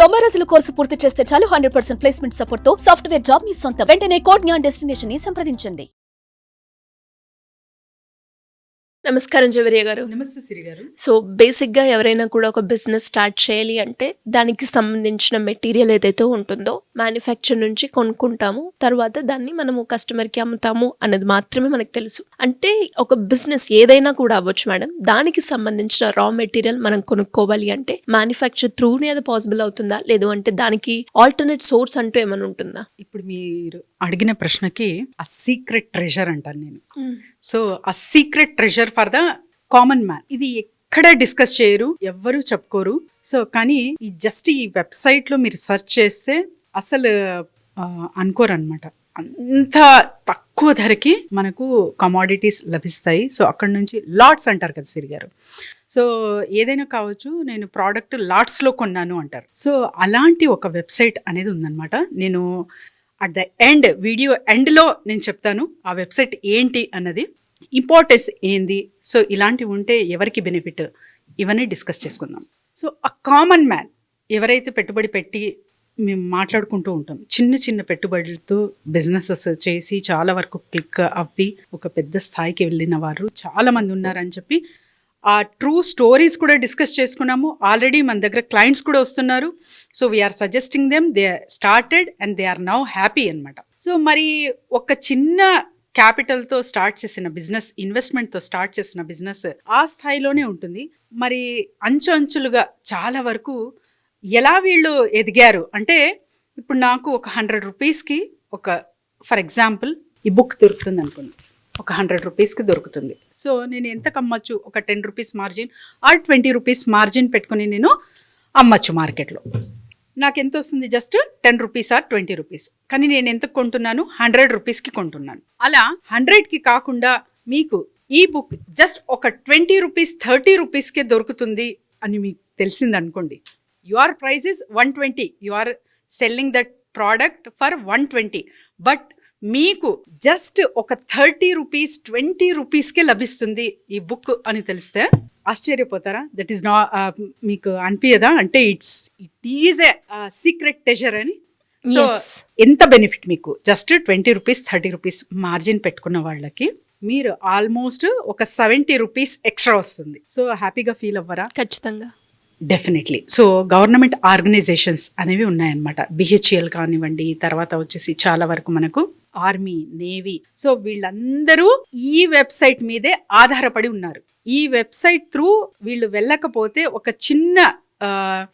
90 రోజుల కోర్సు పూర్తి చేస్తే చాలు 100% ప్లేస్మెంట్ సపోర్ట్ తో సాఫ్ట్వేర్ జాబ్ మీ సొంతం. వెంటనే కోడ్ జ్ఞాన్ డెస్టినేషన్ ని సంప్రదించండి. నమస్కారం జవరియా గారు. నమస్తే సిరి గారు. సో బేసిక్గా ఎవరైనా కూడా ఒక బిజినెస్ స్టార్ట్ చేయాలి అంటే దానికి సంబంధించిన మెటీరియల్ ఏదైతే ఉంటుందో మ్యానుఫ్యాక్చర్ నుంచి కొనుక్కుంటాము, తర్వాత దాన్ని మనము కస్టమర్కి అమ్ముతాము అన్నది మాత్రమే మనకు తెలుసు. అంటే ఒక బిజినెస్ ఏదైనా కూడా అవ్వచ్చు మేడం, దానికి సంబంధించిన రా మెటీరియల్ మనం కొనుక్కోవాలి అంటే మ్యానుఫ్యాక్చర్ త్రూనే అది పాసిబుల్ అవుతుందా, లేదు అంటే దానికి ఆల్టర్నేట్ సోర్స్ అంటూ ఏమైనా ఉంటుందా? ఇప్పుడు మీరు అడిగిన ప్రశ్నకి ఆ సీక్రెట్ ట్రెజర్ అంటాను నేను. సో ఆ secret treasure for the common man, ఇది ఎక్కడ డిస్కస్ చేయరు, ఎవ్వరూ చెప్పుకోరు. సో కానీ ఈ వెబ్సైట్ లో మీరు సెర్చ్ చేస్తే అసలు అనుకోరు అనమాట. అంత తక్కువ ధరకి మనకు కమోడిటీస్ లభిస్తాయి. సో అక్కడ నుంచి లాట్స్ అంటారు కదా సిరి గారు. సో ఏదైనా కావచ్చు, నేను ప్రోడక్ట్ లాట్స్లో కొన్నాను అంటారు. సో అలాంటి ఒక వెబ్సైట్ అనేది ఉందన్నమాట. నేను అట్ ద ఎండ్, వీడియో ఎండ్లో నేను చెప్తాను ఆ వెబ్సైట్ ఏంటి అన్నది, ఇంపార్టెన్స్ ఏంది, సో ఇలాంటివి ఉంటే ఎవరికి బెనిఫిట్, ఇవన్నీ డిస్కస్ చేసుకుందాం. సో ఆ కామన్ మ్యాన్ ఎవరైతే పెట్టుబడి పెట్టి మేము మాట్లాడుకుంటూ ఉంటాం, చిన్న చిన్న పెట్టుబడులతో బిజినెసెస్ చేసి చాలా వరకు క్లిక్ అవ్వి ఒక పెద్ద స్థాయికి వెళ్ళిన వారు చాలా మంది ఉన్నారని చెప్పి ఆ ట్రూ స్టోరీస్ కూడా డిస్కస్ చేసుకున్నాము. ఆల్రెడీ మన దగ్గర క్లయింట్స్ కూడా వస్తున్నారు. So we are suggesting them, they started and they are now happy అనమాట. సో మరి ఒక చిన్న క్యాపిటల్తో స్టార్ట్ చేసిన బిజినెస్, ఇన్వెస్ట్మెంట్తో స్టార్ట్ చేసిన బిజినెస్ ఆ స్థాయిలోనే ఉంటుంది. మరి అంచులుగా చాలా వరకు ఎలా వీళ్ళు ఎదిగారు అంటే, ఇప్పుడు నాకు ఒక 100 రూపీస్కి ఒక ఫర్ ఎగ్జాంపుల్ ఈ బుక్ దొరుకుతుంది అనుకోండి, ఒక 100 రూపీస్కి దొరుకుతుంది. సో నేను ఎంత కమ్మచ్చు, ఒక 10 rupees margin or 20 rupees margin పెట్టుకుని నేను అమ్మచ్చు మార్కెట్లో. నాకు ఎంత వస్తుంది, జస్ట్ 10 రూపీస్ ఆర్ 20 రూపీస్. కానీ నేను ఎంత కొంటున్నాను, 100 రూపీస్కి కొంటున్నాను. అలా 100కి కాకుండా మీకు ఈ బుక్ జస్ట్ ఒక 20 రూపీస్ 30 రూపీస్కే దొరుకుతుంది అని మీకు తెలిసింది అనుకోండి. Your price is 120, you are selling that product for 120, but మీకు జస్ట్ ఒక 30 రూపీస్ 20 రూపీస్కే లభిస్తుంది ఈ బుక్ అని తెలిస్తే ఆశ్చర్యపోతారా? దట్ ఈస్ నా, మీకు అనిపించదా? అంటే it is a secret treasure అని. సో ఎంత బెనిఫిట్ మీకు, జస్ట్ 20 రూపీస్ 30 రూపీస్ మార్జిన్ పెట్టుకున్న వాళ్ళకి మీరు ఆల్మోస్ట్ ఒక 70 రూపీస్ ఎక్స్ట్రా వస్తుంది. సో హ్యాపీగా ఫీల్ అవ్వరా? ఖచ్చితంగా, డెఫినెట్లీ. సో గవర్నమెంట్ ఆర్గనైజేషన్స్ అనేవి ఉన్నాయన్నమాట. BHEL కానివ్వండి, తర్వాత వచ్చేసి చాలా వరకు మనకు ఆర్మీ, నేవీ. సో వీళ్ళందరూ ఈ వెబ్సైట్ మీదే ఆధారపడి ఉన్నారు. ఈ వెబ్సైట్ త్రూ వీళ్ళు వెళ్ళకపోతే ఒక చిన్న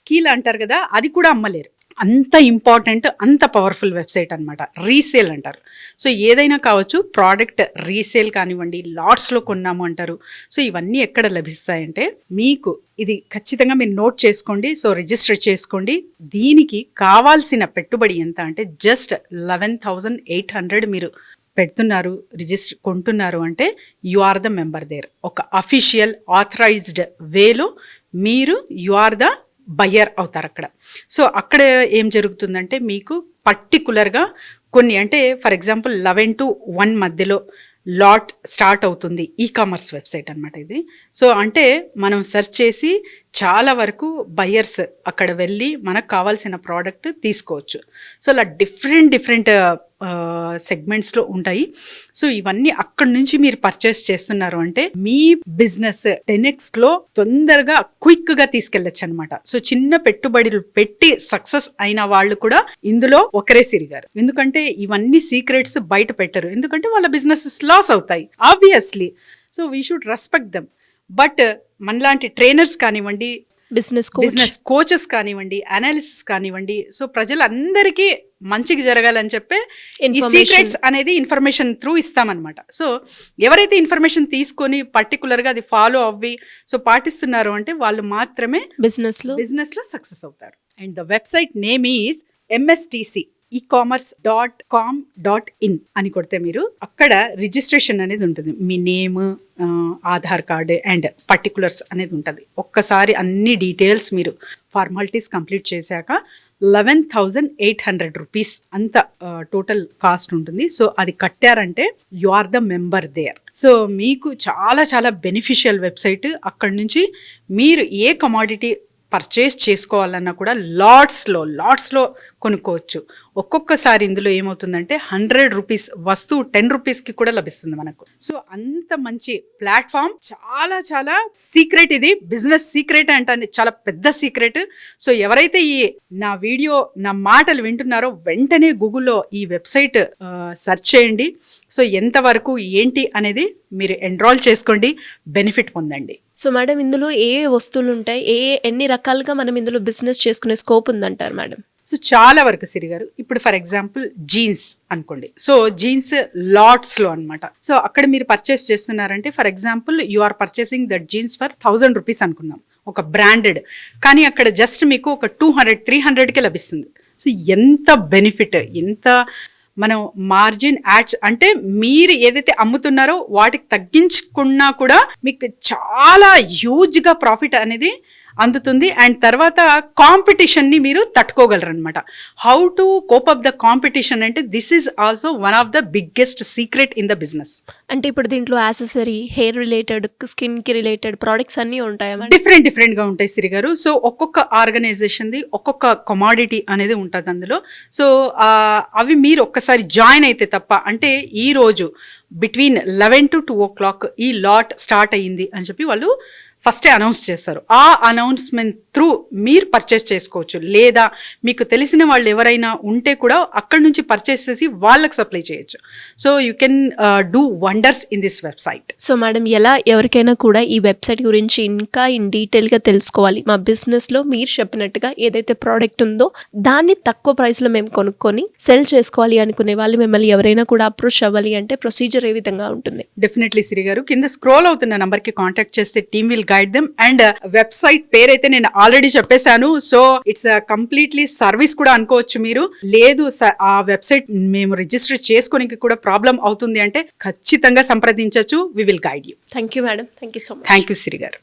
కీల్ అంటారు కదా, అది కూడా అమ్మలేరు. అంత ఇంపార్టెంట్, అంత పవర్ఫుల్ వెబ్సైట్ అనమాట. రీసేల్ అంటారు. సో ఏదైనా కావచ్చు, ప్రోడక్ట్ రీసేల్ కానివ్వండి, లాట్స్లో కొన్నాము అంటారు. సో ఇవన్నీ ఎక్కడ లభిస్తాయంటే, మీకు ఇది ఖచ్చితంగా మీరు నోట్ చేసుకోండి. సో రిజిస్టర్ చేసుకోండి. దీనికి కావాల్సిన పెట్టుబడి ఎంత అంటే జస్ట్ 11,800 మీరు పెడుతున్నారు, రిజిస్టర్ కొంటున్నారు అంటే you are the member there. ఒక అఫీషియల్ ఆథరైజ్డ్ వేలో మీరు యు ఆర్ ద బయ్యర్ అవుతారు అక్కడ. సో అక్కడ ఏం జరుగుతుందంటే, మీకు పర్టికులర్గా కొన్ని, అంటే ఫర్ ఎగ్జాంపుల్ 11 to 1 మధ్యలో లాట్ స్టార్ట్ అవుతుంది. ఈ-కామర్స్ వెబ్సైట్ అనమాట ఇది. సో అంటే మనం సెర్చ్ చేసి చాలా వరకు బయ్యర్స్ అక్కడ వెళ్ళి మనకు కావాల్సిన ప్రోడక్ట్ తీసుకోవచ్చు. సో అలా డిఫరెంట్ సెగ్మెంట్స్లో ఉంటాయి. సో ఇవన్నీ అక్కడ నుంచి మీరు పర్చేస్ చేస్తున్నారు అంటే మీ బిజినెస్ 10xలో తొందరగా క్విక్గా తీసుకెళ్ళచ్చు అనమాట. సో చిన్న పెట్టుబడులు పెట్టి సక్సెస్ అయిన వాళ్ళు కూడా ఇందులో ఒకరే సిరిగారు. ఎందుకంటే ఇవన్నీ సీక్రెట్స్ బయట పెట్టరు, ఎందుకంటే వాళ్ళ బిజినెసెస్ లాస్ అవుతాయి obviously. So we should respect them. But మనలాంటి ట్రైనర్స్ కానివ్వండి, బిజినెస్ కోచెస్ కానివ్వండి, అనాలిసిస్ కానివ్వండి, సో ప్రజలందరికీ మంచిగా జరగాలని చెప్పే ఈ సీక్రెట్స్ అనేది ఇన్ఫర్మేషన్ త్రూ ఇస్తామన్నమాట. సో ఎవరైతే ఇన్ఫర్మేషన్ తీసుకొని పర్టికులర్గా అది ఫాలో అవ్వి సో పాటిస్తున్నారు అంటే వాళ్ళు మాత్రమే బిజినెస్ లో సక్సెస్ అవుతారు. And the website name is MSTC ecommerce.com.in అని కొడితే మీరు అక్కడ రిజిస్ట్రేషన్ అనేది ఉంటుంది. మీ name, Aadhaar card and particulars అనేది ఉంటుంది. ఒక్కసారి అన్ని డీటెయిల్స్ మీరు ఫార్మాలిటీస్ కంప్లీట్ చేశాక 11,800 రూపీస్ అంత టోటల్ కాస్ట్ ఉంటుంది. సో అది కట్టారంటే you are the member there. So మీకు చాలా చాలా బెనిఫిషియల్ వెబ్సైట్. అక్కడ నుంచి మీరు ఏ కమాడిటీ పర్చేస్ చేసుకోవాలన్నా కూడా లాట్స్లో కొనుక్కోవచ్చు. ఒక్కొక్కసారి ఇందులో ఏమవుతుందంటే 100 రూపీస్ వస్తువు 10 రూపీస్కి కూడా లభిస్తుంది మనకు. సో అంత మంచి ప్లాట్ఫామ్, చాలా చాలా సీక్రెట్, ఇది బిజినెస్ సీక్రెట్ అంటే చాలా పెద్ద సీక్రెట్. సో ఎవరైతే ఈ నా వీడియో నా మాటలు వింటున్నారో వెంటనే గూగుల్లో ఈ వెబ్సైట్ సెర్చ్ చేయండి. సో ఎంతవరకు ఏంటి అనేది మీరు ఎన్రోల్ చేసుకోండి, బెనిఫిట్ పొందండి. సో మేడం, ఇందులో ఏ వస్తువులు ఉంటాయి, ఎన్ని రకాలుగా మనం ఇందులో బిజినెస్ చేసుకునే స్కోప్ ఉందంటారు మేడం? సో చాలా వరకు సిరి గారు, ఇప్పుడు ఫర్ ఎగ్జాంపుల్ జీన్స్ అనుకోండి. సో జీన్స్ లాట్స్లో అనమాట. సో అక్కడ మీరు పర్చేస్ చేస్తున్నారంటే for example you are purchasing that jeans for 1000 rupees అనుకుందాం, ఒక బ్రాండెడ్. కానీ అక్కడ జస్ట్ మీకు ఒక 200-300కే లభిస్తుంది. సో ఎంత బెనిఫిట్, ఎంత మనం మార్జిన్ యాడ్స్ అంటే మీరు ఏదైతే అమ్ముతున్నారో వాటికి తగ్గించుకున్నా కూడా మీకు చాలా హ్యూజ్గా ప్రాఫిట్ అనేది అందుతుంది. అండ్ తర్వాత కాంపిటీషన్ని మీరు తట్టుకోగలరు అనమాట. How to cope up the competition అంటే this is also one of the biggest secret in the business. అంటే ఇప్పుడు దీంట్లో యాక్సెసరీ, హెయిర్ రిలేటెడ్, స్కిన్ కి రిలేటెడ్ ప్రొడక్ట్స్ అన్నీ ఉంటాయి, డిఫరెంట్గా ఉంటాయి సిరి గారు. సో ఒక్కొక్క ఆర్గనైజేషన్ది ఒక్కొక్క కమాడిటీ అనేది ఉంటుంది అందులో. సో అవి మీరు ఒక్కసారి జాయిన్ అయితే తప్ప, అంటే ఈ రోజు బిట్వీన్ 11 to 2 o'clock ఈ లాట్ స్టార్ట్ అయ్యింది అని చెప్పి వాళ్ళు ఫస్టే అనౌన్స్ చేస్తారు. ఆ అనౌన్స్మెంట్ త్రూ మీరు పర్చేస్ చేసుకోవచ్చు, లేదా మీకు తెలిసిన వాళ్ళు ఎవరైనా ఉంటే కూడా అక్కడ నుంచి పర్చేస్ చేసి వాళ్ళకి సప్లై చేయొచ్చు. So you can do wonders in this website. So madam, ఎలా ఎవరికైనా కూడా ఈ వెబ్సైట్ గురించి ఇంకా ఇన్ డీటెయిల్గా తెలుసుకోవాలి, మా బిజినెస్లో మీరు చెప్పినట్టుగా ఏదైతే ప్రోడక్ట్ ఉందో దాన్ని తక్కువ ప్రైస్లో మేము కొనుక్కొని సెల్ చేసుకోవాలి అనుకునే వాళ్ళు మిమ్మల్ని ఎవరైనా కూడా అప్రోచ్ అవ్వాలి అంటే ప్రొసీజర్ ఏ విధంగా ఉంటుంది? డెఫినెట్లీ సిరి గారు, కింద స్క్రోల్ అవుతున్న నంబర్కి కాంటాక్ట్ చేస్తే team will guide them. And website పేరైతే నేను ఆల్రెడీ చెప్పేశాను. సో ఇట్స్ కంప్లీట్లీ సర్వీస్ కూడా అనుకోవచ్చు మీరు. లేదు ఆ వెబ్సైట్ మేము రిజిస్టర్ చేసుకోనికి కూడా ప్రాబ్లం అవుతుంది అంటే ఖచ్చితంగా సంప్రదించవచ్చు. We will guide you. Thank you madam, thank you so much. Thank you Siri గారు.